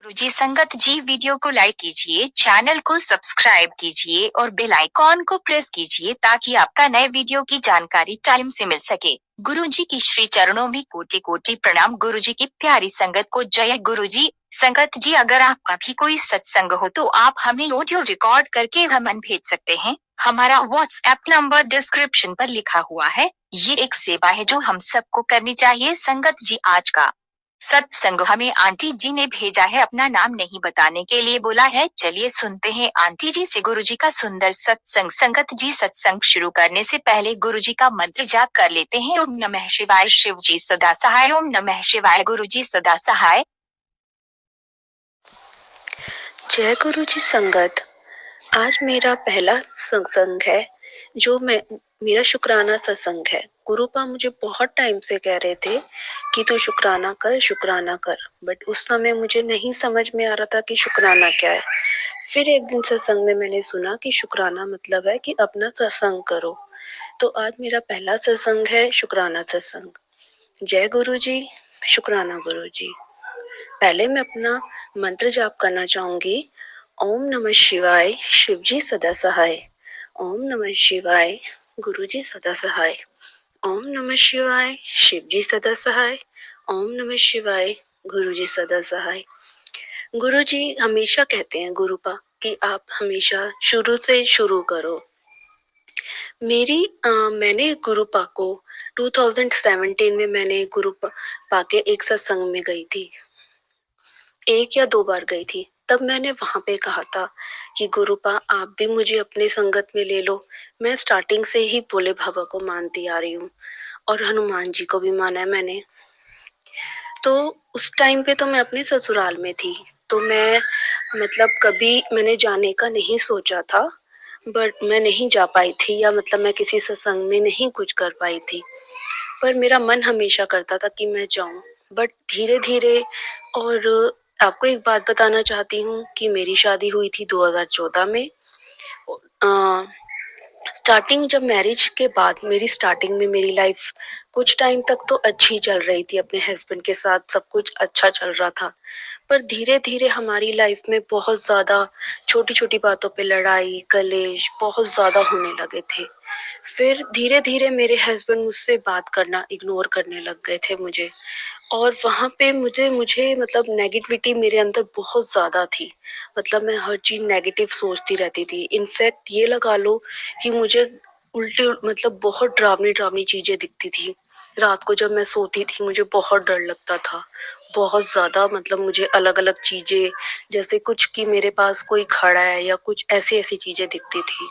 जी संगत जी, वीडियो को लाइक कीजिए, चैनल को सब्सक्राइब कीजिए और बेल आइकॉन को प्रेस कीजिए ताकि आपका नए वीडियो की जानकारी टाइम से मिल सके। गुरु जी की श्री चरणों में कोटि कोटि प्रणाम। गुरु जी की प्यारी संगत को जय गुरु जी। संगत जी, अगर आपका भी कोई सत्संग हो तो आप हमें ऑडियो रिकॉर्ड करके रमन भेज सकते हैं। हमारा व्हाट्सएप नंबर डिस्क्रिप्शन पर लिखा हुआ है। ये एक सेवा है जो हम सबको करनी चाहिए। संगत जी, आज का सत्संग हमें आंटी जी ने भेजा है, अपना नाम नहीं बताने के लिए बोला है। चलिए सुनते हैं आंटी जी से गुरु जी का सुंदर सत्संग। संगत जी, सत्संग शुरू करने से पहले गुरु जी का मंत्र जाप कर लेते हैं। ओम नमः शिवाय। शिव जी सदा सहाय। ओम नमः शिवाय। गुरु जी सदा सहाय। जय गुरु जी संगत। आज मेरा पहला सत्संग है जो मेरा शुक्राना सत्संग है। गुरुपा मुझे बहुत टाइम से कह रहे थे कि तू शुक्राना कर, शुक्राना कर, बट उस समय मुझे नहीं समझ में आ रहा था कि शुक्राना क्या है। फिर एक दिन सत्संग में मैंने सुना कि शुक्राना मतलब है कि अपना सत्संग करो। तो आज मेरा पहला सत्संग है शुक्राना सत्संग। जय गुरु जी, शुक्राना गुरु जी। पहले मैं अपना मंत्र जाप करना चाहूंगी। ओम नमः शिवाय। शिव जी सदा सहाय। ओम नमः शिवाय। गुरु जी सदा सहाय। ओम नमः शिवाय। शिव जी सदा सहाय। ओम नमः शिवाय। गुरु जी सदा सहाय। गुरु जी हमेशा कहते हैं गुरुपा कि आप हमेशा शुरू से शुरू करो। मैंने गुरुपा को 2017 में मैंने गुरुपा के एक सत्संग में गई थी। 1 या 2 बार गई थी। तब मैंने वहां पे कहा था कि गुरुपा आप भी मुझे अपने संगत में ले लो। मैं स्टार्टिंग से ही भोले बाबा को मानती आ रही हूँ और हनुमान जी को भी माना है मैंने। तो उस टाइम पे तो मैं अपने ससुराल में थी, तो मैं कभी मैंने जाने का नहीं सोचा था, बट मैं नहीं जा पाई थी, या मैं किसी सत्संग में नहीं कुछ कर पाई थी। पर मेरा मन हमेशा करता था कि मैं जाऊं। बट धीरे धीरे, और आपको एक बात बताना चाहती हूँ कि मेरी शादी हुई थी 2014 में। स्टार्टिंग, जब मैरिज के बाद मेरी स्टार्टिंग में मेरी लाइफ कुछ टाइम तक तो अच्छी चल रही थी, अपने हस्बैंड के साथ सब कुछ अच्छा चल रहा था। पर धीरे धीरे हमारी लाइफ में बहुत ज्यादा छोटी छोटी बातों पे लड़ाई कलेश बहुत ज्यादा होने लगे थे। फिर धीरे धीरे मेरे हस्बैंड मुझसे बात करना इग्नोर करने लग गए थे मुझे, और वहां पे मुझे मुझे नेगेटिविटी मेरे अंदर बहुत ज्यादा थी। मैं हर चीज नेगेटिव सोचती रहती थी। इनफैक्ट ये लगा लो कि मुझे उल्टी बहुत डरावनी डरावनी चीजें दिखती थी। रात को जब मैं सोती थी मुझे बहुत डर लगता था, बहुत ज्यादा। मुझे अलग अलग चीजें, जैसे कुछ कि मेरे पास कोई खड़ा है या कुछ ऐसी ऐसी चीजें दिखती थी।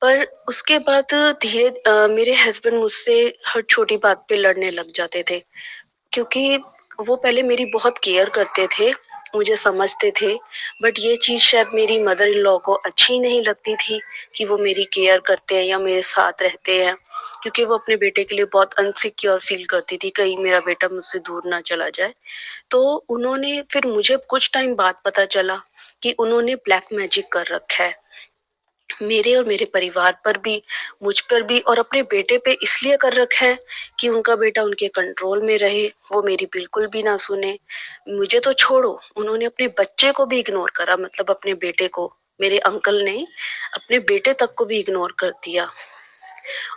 पर उसके बाद धीरे मेरे हस्बैंड मुझसे हर छोटी बात पे लड़ने लग जाते थे, क्योंकि वो पहले मेरी बहुत केयर करते थे, मुझे समझते थे। बट ये चीज शायद मेरी मदर इन लॉ को अच्छी नहीं लगती थी कि वो मेरी केयर करते हैं या मेरे साथ रहते हैं, क्योंकि वो अपने बेटे के लिए बहुत अनसिक्योर फील करती थी, कहीं मेरा बेटा मुझसे दूर ना चला जाए। तो उन्होंने, फिर मुझे कुछ टाइम बाद पता चला कि उन्होंने ब्लैक मैजिक कर रखा है मेरे और मेरे परिवार पर भी, मुझ पर भी, और अपने बेटे पे इसलिए कर रखा है कि उनका बेटा उनके कंट्रोल में रहे, वो मेरी बिल्कुल भी ना सुने। मुझे तो छोड़ो, उन्होंने अपने बच्चे को भी इग्नोर करा, अपने बेटे को, मेरे अंकल ने अपने बेटे तक को भी इग्नोर कर दिया।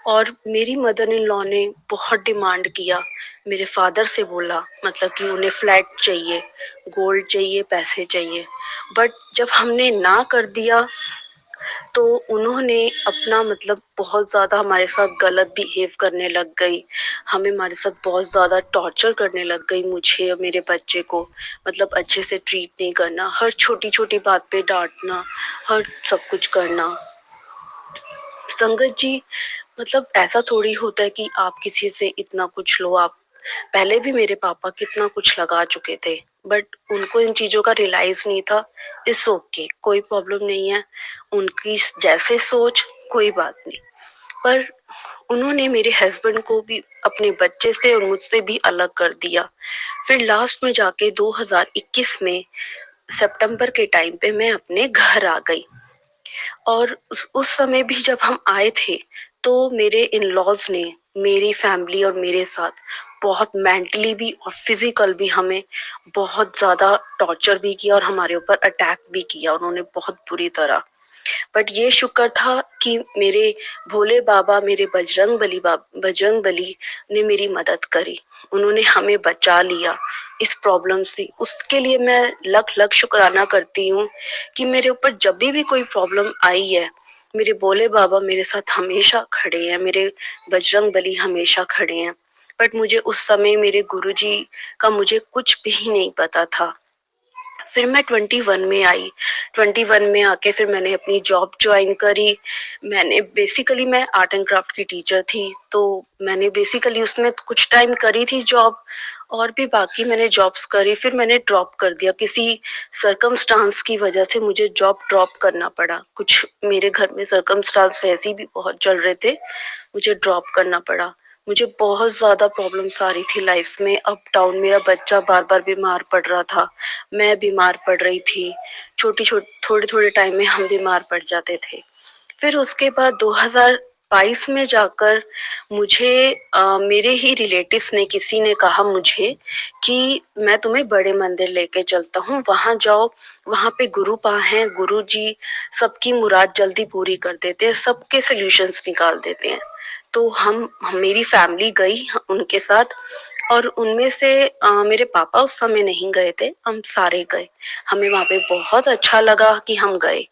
और मेरी मदर इन लॉ ने बहुत डिमांड किया, मेरे फादर से बोला, कि उन्हें फ्लैट चाहिए, गोल्ड चाहिए, पैसे चाहिए। बट जब हमने ना कर दिया तो उन्होंने अपना बहुत ज्यादा हमारे साथ गलत बिहेव करने लग गई, हमारे साथ बहुत ज्यादा टॉर्चर करने लग गई, मुझे और मेरे बच्चे को। अच्छे से ट्रीट नहीं करना, हर छोटी छोटी बात पे डांटना, हर सब कुछ करना। संगत जी, ऐसा थोड़ी होता है कि आप किसी से इतना कुछ लो। आप पहले भी मेरे पापा कितना कुछ लगा चुके थे, बट उनको इन चीजों का रियलाइज नहीं था। इट्स ओके, कोई प्रॉब्लम नहीं है, उनकी जैसे सोच, कोई बात नहीं। पर उन्होंने मेरे हस्बैंड को भी अपने बच्चे से और मुझसे भी अलग कर दिया। फिर लास्ट में जाके 2021 में सितंबर के टाइम पे मैं अपने घर आ गई। और उस समय भी जब हम आए थे तो मेरे इन लॉज ने मेरी फैमिली और मेरे साथ बहुत मेंटली भी और फिजिकल भी हमें बहुत ज़्यादा टॉर्चर भी किया और हमारे ऊपर अटैक भी किया उन्होंने बहुत बुरी तरह। बट ये शुक्र था कि मेरे भोले बाबा, मेरे बजरंग बली ने मेरी मदद करी। उन्होंने हमें बचा लिया इस प्रॉब्लम से। उसके लिए मैं लख लख शुक्राना करती हूँ कि मेरे ऊपर जब भी कोई प्रॉब्लम आई है, मेरे भोले बाबा मेरे साथ हमेशा खड़े हैं, मेरे बजरंग बली हमेशा खड़े हैं। बट मुझे उस समय मेरे गुरुजी का मुझे कुछ भी नहीं पता था। फिर मैं 21 में आई। 21 में आके फिर मैंने अपनी जॉब ज्वाइन करी। मैं आर्ट एंड क्राफ्ट की टीचर थी, तो मैंने बेसिकली उसमें कुछ टाइम करी थी जॉब, और भी बाकी मैंने जॉब्स करी। फिर मैंने ड्रॉप कर दिया, किसी सर्कमस्टांस की वजह से मुझे जॉब ड्रॉप करना पड़ा। कुछ मेरे घर में सर्कमस्टांस वैसे ही भी बहुत चल रहे थे, मुझे ड्रॉप करना पड़ा। मुझे बहुत ज़्यादा प्रॉब्लम्स आ रही थी लाइफ में, अप डाउन। मेरा बच्चा बार-बार बीमार पड़ रहा था, मैं बीमार पड़ रही थी। थोड़े-थोड़े टाइम में हम बीमार पड़ जाते थे। फिर उसके बाद 2022 में जाकर मुझे मेरे ही रिलेटिव्स ने, किसी ने कहा मुझे कि मैं तुम्हें बड़े मंदिर लेके चलता हूँ, वहाँ जाओ, वहाँ पे गुरुपा हैं, गुरुजी सबकी मुराद जल्दी पूरी कर देते हैं, सबके सॉल्यूशंस निकाल देते हैं। तो मेरी फैमिली गई उनके साथ, और उनमें से मेरे पापा उस समय नहीं गए थे, हम सारे गए। हमें वहाँ पे बहुत अच्छा लगा कि हम गए।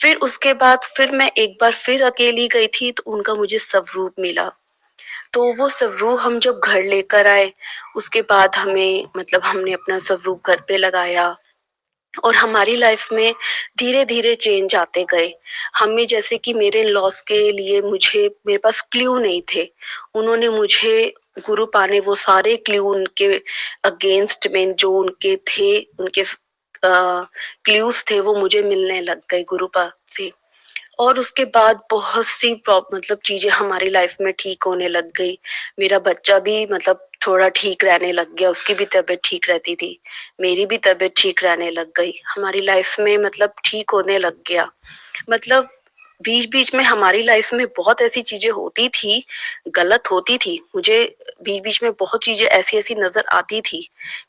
फिर उसके बाद फिर मैं एक बार फिर अकेली गई थी, तो उनका मुझे स्वरूप मिला। तो वो स्वरूप हम जब घर लेकर आए, उसके बाद हमने अपना स्वरूप घर पे लगाया, और हमारी लाइफ में धीरे-धीरे चेंज आते गए। हमें जैसे कि मेरे लॉस के लिए मेरे पास क्लू नहीं थे। उन्होंने मुझे गुरुपा ने वो सारे क्लू उनके अगेंस्ट में जो उनके थे, उनके क्लूज़ थे, वो मुझे मिलने लग गए गुरुपा से। और उसके बाद बहुत सी चीज़ें हमारी लाइफ में ठीक होने लग गई। मेरा बच्चा भी थोड़ा ठीक रहने लग गया, उसकी भी तबीयत ठीक रहती थी, मेरी भी तबीयत ठीक रहने लग गई। हमारी लाइफ में ठीक होने लग गया। मतलब बीच-बीच में हमारी लाइफ में बहुत ऐसी चीज़ें होती थी, गलत होती थी। मुझे बीच-बीच में बहुत चीज़ें ऐसी-ऐसी नज़र आती थी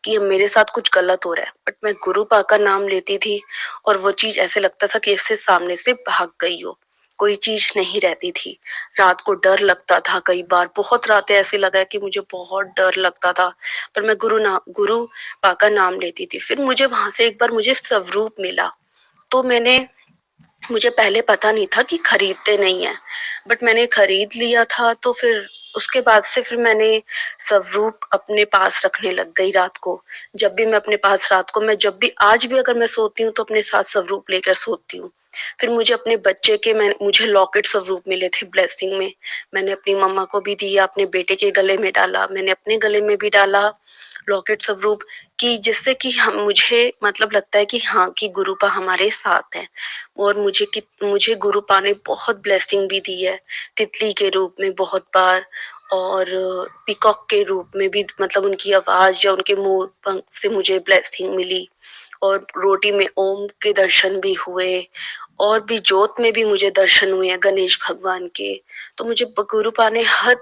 कि अब मेरे साथ कुछ गलत हो रहा है। बट मैं गुरुपा का नाम लेती थी, और वो चीज़ ऐसे लगता था कि इससे सामने से भाग गई हो। कोई चीज़ नहीं रहती थी। रात को डर लगता था कई बार, बहुत रातें ऐसे लगा कि मुझे बहुत डर लगता था, पर मैं गुरुपा का नाम लेती थी। फिर वहाँ से एक बार मुझे स्वरूप मिला, तो मुझे पहले पता नहीं था कि खरीदते नहीं है, बट मैंने खरीद लिया था। तो फिर उसके बाद से फिर मैंने स्वरूप अपने पास रखने लग गई रात को। जब भी मैं अपने पास रात को मैं जब भी आज भी अगर मैं सोती हूँ, तो अपने साथ स्वरूप लेकर सोती हूँ। फिर मुझे अपने बच्चे के मुझे लॉकेट स्वरूप मिले थे ब्लेसिंग में। मैंने अपनी मम्मा को भी दिया, अपने बेटे के गले में डाला, मैंने अपने गले में भी डाला लॉकेट स्वरूप, कि जिससे कि हम मुझे लगता है कि हाँ, कि गुरुपा हमारे साथ है। और मुझे गुरुपा ने बहुत ब्लेसिंग भी दी है, तितली के रूप में बहुत बार, और पीकॉक के रूप में भी, उनकी आवाज या उनके मुंह पंख से मुझे ब्लेसिंग मिली। और रोटी में ओम के दर्शन भी हुए, और भी जोत में भी मुझे दर्शन हुए हैं गणेश भगवान के। तो मुझे गुरुपा ने हर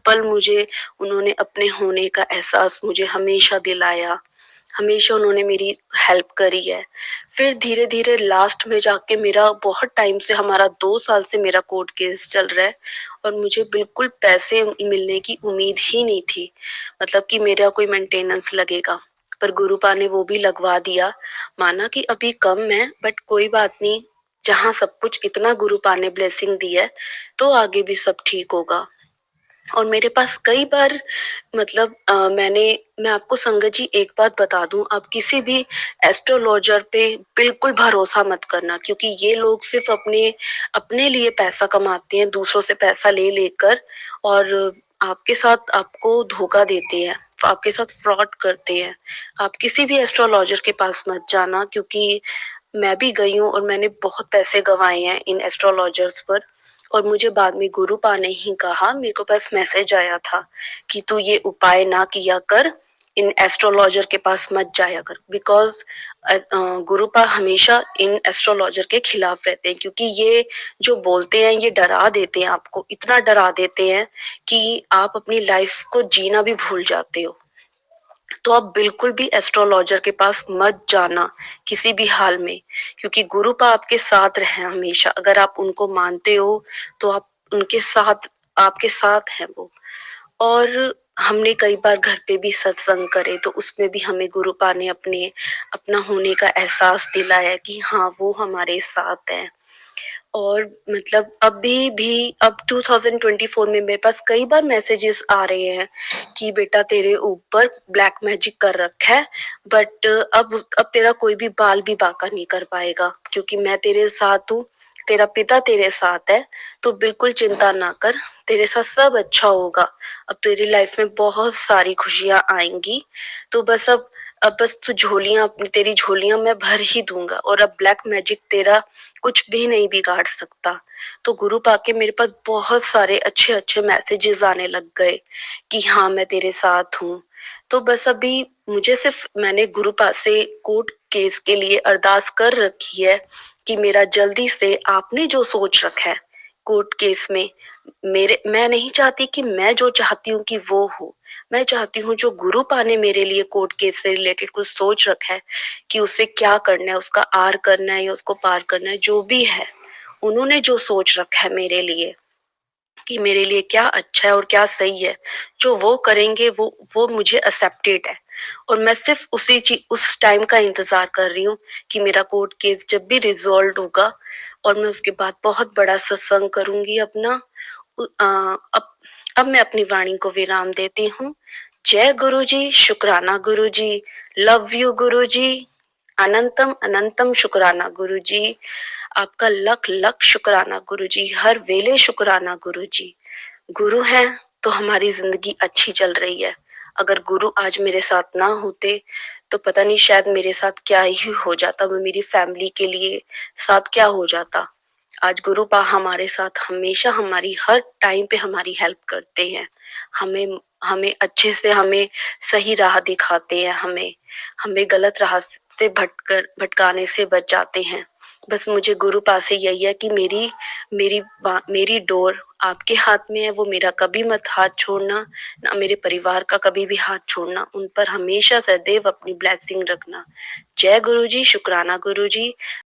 पल मुझे उन्होंने अपने होने का एहसास मुझे हमेशा दिलाया। हमेशा उन्होंने मेरी हेल्प करी है। फिर धीरे-धीरे लास्ट में जाके मेरा बहुत टाइम से, हमारा 2 साल से मेरा कोर्ट केस चल रहा है, और मुझे बिल्कुल पैसे मिलने की उम्मीद ही नहीं थी, कि मेरा कोई मेंटेनेंस लगेगा। पर गुरुपा ने वो भी लगवा दिया। माना कि अभी कम है, बट कोई बात नहीं, जहाँ सब कुछ इतना गुरुपा ने ब्लेसिंग दी है, तो आगे भी सब ठीक होगा। और मेरे पास कई बार मैं आपको संगत जी एक बात बता दूं, आप किसी भी एस्ट्रोलॉजर पे बिल्कुल भरोसा मत करना, क्योंकि ये लोग सिर्फ अपने अपने लिए पैसा कमाते हैं, दूसरों से पैसा ले लेकर, और आपके साथ आपको धोखा देते हैं, आपके साथ फ्रॉड करते हैं। आप किसी भी एस्ट्रोलॉजर के पास मत जाना, क्योंकि मैं भी गई हूँ और मैंने बहुत पैसे गंवाए हैं इन एस्ट्रोलॉजर्स पर। और मुझे बाद में गुरुपा ने ही कहा, मेरे को बस मैसेज आया था कि तू ये उपाय ना किया कर, इन एस्ट्रोलॉजर के पास मत जाया कर, बिकॉज गुरुपा हमेशा इन एस्ट्रोलॉजर के खिलाफ रहते हैं, क्योंकि ये जो बोलते हैं ये डरा देते हैं, आपको इतना डरा देते हैं कि आप अपनी लाइफ को जीना भी भूल जाते हो। तो आप बिल्कुल भी एस्ट्रोलॉजर के पास मत जाना किसी भी हाल में, क्योंकि गुरुपा आपके साथ रहे हमेशा। अगर आप उनको मानते हो तो आप उनके साथ, आपके साथ हैं वो। और हमने कई बार घर पे भी सत्संग करे तो उसमें भी हमें गुरुपा ने अपना होने का एहसास दिलाया कि हाँ वो हमारे साथ हैं। और मतलब अभी भी अब 2024 में मेरे पास कई बार मैसेजेस आ रहे हैं कि बेटा तेरे ऊपर ब्लैक मैजिक कर रखा है, बट अब तेरा कोई भी बाल भी बांका नहीं कर पाएगा, क्योंकि मैं तेरे साथ हूँ, तेरा पिता तेरे साथ है। तो बिल्कुल चिंता ना कर, तेरे साथ सब अच्छा होगा। अब तेरी लाइफ में बहुत सारी खुशियां आएंगी। तो अब बस तू झोलियां, अपनी तेरी झोलियां मैं भर ही दूंगा, और अब ब्लैक मैजिक तेरा कुछ भी नहीं बिगाड़ सकता। तो गुरु पाके मेरे पास बहुत सारे अच्छे अच्छे मैसेजेस आने लग गए कि हाँ मैं तेरे साथ हूँ। तो बस अभी मुझे सिर्फ, मैंने गुरु पास से कोर्ट केस के लिए अरदास कर रखी है कि मेरा जल्दी से, आपने जो सोच रखा है कोर्ट केस में, मैं नहीं चाहती कि मैं जो चाहती हूँ कि वो हो। मैं चाहती हूँ जो गुरु पा ने मेरे लिए कोर्ट केस से रिलेटेड कुछ सोच रखा है कि उसे क्या करना है, उसका आर करना है या उसको पार करना है, जो भी है उन्होंने जो सोच रखा है मेरे लिए कि मेरे लिए क्या अच्छा है और क्या सही है, जो वो करेंगे वो मुझे एक्सेप्टेड है। और मैं सिर्फ उस टाइम का इंतजार कर रही हूँ कि मेरा कोर्ट केस जब भी रिजॉल्व होगा, और मैं उसके बाद बहुत बड़ा सत्संग करूंगी अपना। अब मैं अपनी वाणी को विराम देती हूँ। जय गुरु जी, शुक्राना गुरु जी, लव यू गुरु जी, अनंतम अनंतम शुक्राना गुरु जी, आपका लख लख शुक्राना गुरु जी, हर वेले शुक्राना गुरु जी। गुरु हैं तो हमारी जिंदगी अच्छी चल रही है। अगर गुरु आज मेरे साथ ना होते तो पता नहीं शायद मेरे साथ क्या ही हो जाता, मैं मेरी फैमिली के लिए साथ क्या हो जाता। आज गुरु पा हमारे साथ हमेशा, हमारी हर टाइम पे हमारी हेल्प करते हैं। हमें हमें अच्छे से, हमें सही राह दिखाते हैं, हमें हमें गलत राह से भटकाने से बचाते हैं। बस मुझे गुरु पास से यही है कि मेरी डोर आपके हाथ में है, वो मेरा कभी मत हाथ छोड़ना, ना मेरे परिवार का कभी भी हाथ छोड़ना, उन पर हमेशा सदैव अपनी ब्लेसिंग रखना। जय गुरु जी, शुक्राना गुरु जी।